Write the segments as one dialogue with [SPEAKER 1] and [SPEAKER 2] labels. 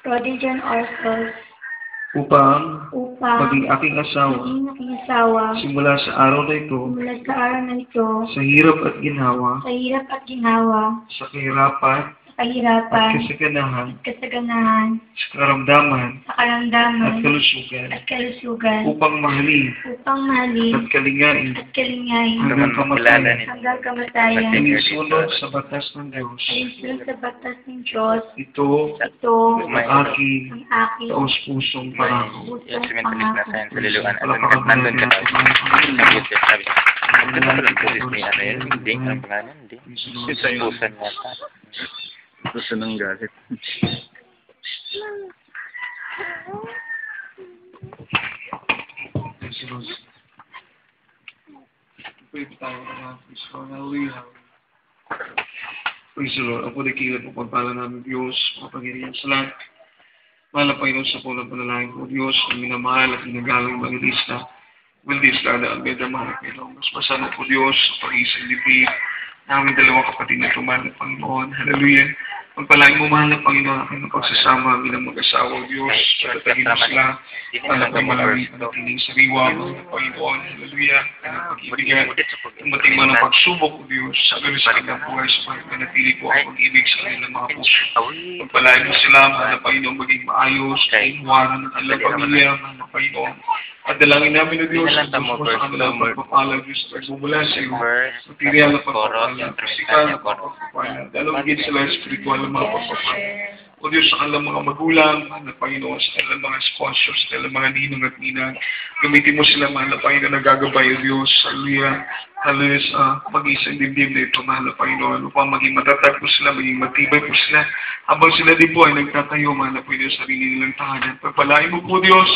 [SPEAKER 1] Rodigan Orcos,
[SPEAKER 2] upang
[SPEAKER 1] upang
[SPEAKER 2] maging aking asawa
[SPEAKER 1] maging aking asawa
[SPEAKER 2] simula sa araw na ito,
[SPEAKER 1] mula sa araw na ito,
[SPEAKER 2] sa hirap at ginhawa,
[SPEAKER 1] sa hirap at ginawa,
[SPEAKER 2] sa kahirapan
[SPEAKER 1] sa
[SPEAKER 2] at
[SPEAKER 1] kahirapan,
[SPEAKER 2] kasaganahan,
[SPEAKER 1] kasaganahan,
[SPEAKER 2] sa karamdaman
[SPEAKER 1] sa
[SPEAKER 2] at
[SPEAKER 1] karamdaman,
[SPEAKER 2] kalusugan,
[SPEAKER 1] at kalusugan,
[SPEAKER 2] upang mahalin
[SPEAKER 1] upang mahalin
[SPEAKER 2] at kalingain
[SPEAKER 1] at kalingayin
[SPEAKER 2] hanggang kamatayan,
[SPEAKER 1] hanggang kamatayan,
[SPEAKER 2] alinsunod sa batas ng Diyos.
[SPEAKER 1] alinsunod sa batas ng Diyos.
[SPEAKER 2] Ito
[SPEAKER 1] Ito
[SPEAKER 2] ang aking
[SPEAKER 1] ang aking
[SPEAKER 2] taus-pusong pangako.
[SPEAKER 1] pusong
[SPEAKER 3] Simentulis na
[SPEAKER 1] pangako.
[SPEAKER 3] sa liluan.
[SPEAKER 2] Palakpakan
[SPEAKER 3] Nandun ka
[SPEAKER 2] natin
[SPEAKER 3] daw.
[SPEAKER 2] ang
[SPEAKER 3] Sabi niya, sabi niya.
[SPEAKER 2] Ang
[SPEAKER 3] Ano
[SPEAKER 2] dalangin
[SPEAKER 3] lang
[SPEAKER 2] ko,
[SPEAKER 3] pulis ni ano yun? Hindi. Anong pangalan? Hindi. Pusan yata.
[SPEAKER 4] Pusan ng galit.
[SPEAKER 2] Praise the Lord. Pray tayo na. Praise the Lord. Hallelujah. Praise the Lord. Ang pulikilan po pagpala namin Diyos, mapagirihan sa lahat. Mahal na Panginoon sa pulang panalangin ko, Diyos, ang minamahal at ginagalang Evangelista. Evangelista na ang ganda mahal na Panginoon. Mas masama po Diyos sa pag-isang libig namin dalawang kapatid na tuman ng Panginoon. Hallelujah. Pagpalain mo mahal na Panginoon aking pagsasama bilang mag-asawa, Diyos. Patatagin mo sila. Anak na malamig na tining sariwa, mahal na Panginoon. Hallelujah. Kanyang pag-ibigan. Tumating mo ng pagsubok, O Diyos. Sabi sa kanyang buhay sa pag-manatili po ang pag-ibig sa kanilang mga puso. Pagpalain mo sila, mahal na Panginoon, maging maayos, kainwaran ng kanilang pamilya, mahal na Panginoon. At dalangin namin, O Diyos, ang gusto mo sa kanilang pagpapala, Diyos, pagmumula sa iyo. Material na pagpapala, pisikal na pagpapala, dalawang gid sila spiritual na mga pagpapala. O Diyos, sa kanilang mga magulang, mahal na Panginoon, sa kanilang mga sponsors, sa kanilang mga ninong at ninang, gamitin mo sila, mahal na Panginoon, na gagabay, O Diyos, hallelujah, hallelujah, sa pag-isang dibdib na ito, mahal na Panginoon, upang maging matatag po sila, maging matibay po sila, habang sila din po ay nagtatayo, mahal na Panginoon, sa sarili nilang tahanan. Pagpalain mo po, Diyos,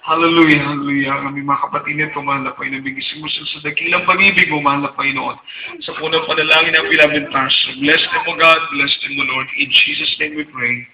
[SPEAKER 2] hallelujah, hallelujah. Ang aming mga kapatid nito, mahal na Panginoon, bigisin mo sila sa dakilang pag-ibig mo, mahal na Panginoon. Sa punang panalangin ng beloved pastor. Bless them, O God. Bless them, O Lord. In Jesus' name we pray.